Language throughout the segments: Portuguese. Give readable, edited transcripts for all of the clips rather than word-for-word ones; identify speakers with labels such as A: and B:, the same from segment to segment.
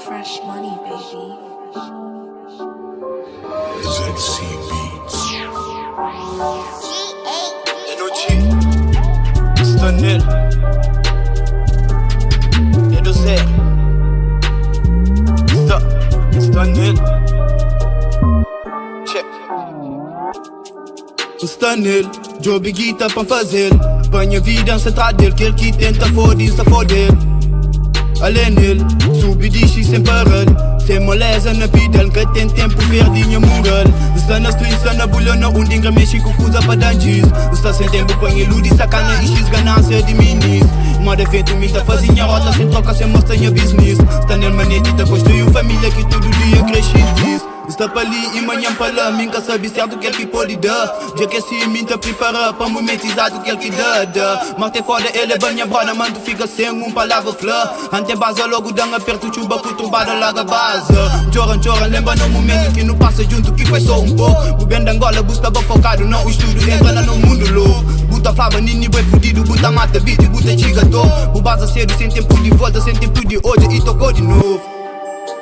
A: Fresh money, baby.
B: ZC Beats.
C: Energy. Stunner. Edozer. Stunner. Check. Stunner. Job guita pra fazer. Banha vida ancestrada dele. Que ele que tenta foder, está foder. Além nele, subi dishi sem parar. Sem moleza na vida, que tem tempo perdido moral. Está na street, está na bolha, na undinga mexe com coisa para danjis. Está sem tempo para iludir, sacana e x ganância de minis. Moda feito, me tá fazendo rota, sem troca, sem mostrar minha business. Está nele manete, construiu família que todo dia cresce diz. Está para ali e manhã para lá, minha sabe certo que ele que pode dar. Já que assim, me tá prepara para momento exato que ele que dá. Mas tem foda, ele é banha brana, mano, tu fica sem palavra flor. Ante base logo dá aperto, chuba com turbada, larga base. Joran, lembra no momento que não passa junto, que foi só pouco. O bem da Angola, buscava focado, não o estudo, entra no mundo louco. Buta flava, nini, boi fudido, buta mata, beat, buta chigato. O base cedo, sem tempo de volta, sem tempo de hoje, e tocou de novo.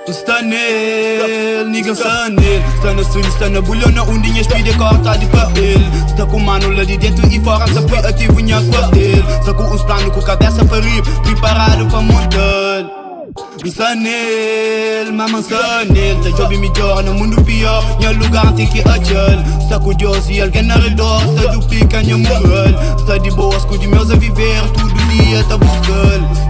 C: Está nele, nigga está nele. Está na street, está na bolha, na undinha, speed corta de papel. Está com mano lá de dentro e fora, se foi ativo em quartel. Está com uns planos com cabeça para rir, preparado para montar. Está nele, mamãe está nele. Está job melhor no mundo pior, em lugar tem que achar. Está com Deus e alguém na redor, está do pica, minha moral. Está de boas, com de meus a viver, todo dia está buscando.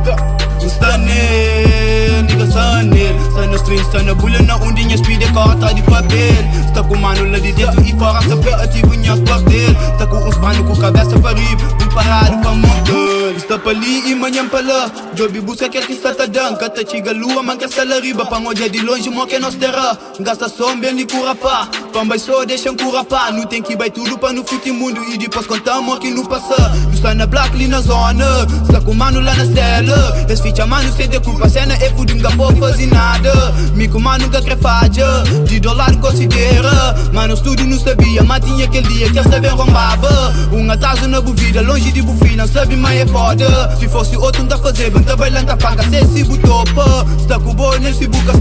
C: Está nele, nigga está nele. Está na street, está na bolha, na undinha, speed corta de papel. Está com mano lá de dentro e fora, se foi ativo em quartel. Está com uns panos com cabeça para rir, preparado para montar. Está para ali e manhã para lá, job busca aquele que está dando. Cata chiga lua, manca salariba, para onde é de longe, mo que nós terra. Gasta som bem e cura pá, pamba só deixa cura pá. Não tem que vai tudo para no fute mundo e depois contamos que não passa. Não está na black ali na zona, está com mano lá na cela. Esse ficha mano sem de culpa, cena é fudinga por fazer nada. Me com mano que crefaja, de dólar considera. Mano estúdio não sabia, mas tinha aquele dia que essa bem rombava. Atraso na buvida, longe de bufina, sabe mas é foda. Se fosse outro não dá fazer, bem tá bailando tá paga, cê se butopa. Está com boa, nem se buca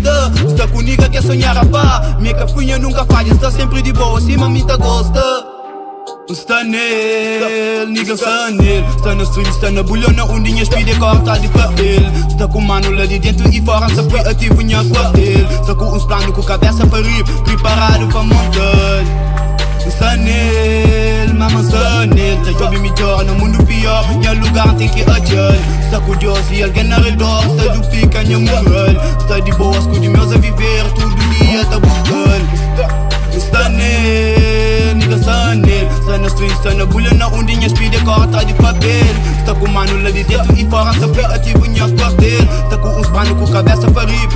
C: está com niga que sonhar rapá. Minha cafunha nunca falha, está sempre de boa, se mamita gosta. Está nele, nigga está nele. Está na street, está na bolha, na undinha, speed corta de papel. Está com mano lá de dentro e fora, se foi ativo em quartel. Está com uns planos com cabeça para rir, preparado para montar. Está nele, mamãe está nele. Está job melhor no mundo pior, em lugar tem que achar. Está com Deus e alguém na redor, está do pica, minha moral. Está de boas, com de meus a viver, todo dia está buscando. Está nele, nigga está nele. Está na street, está na bolha, na undinha, speed corta de papel. Está com mano lá de dentro e fora, se foi ativo em quartel. Está com uns panos com cabeça para rir,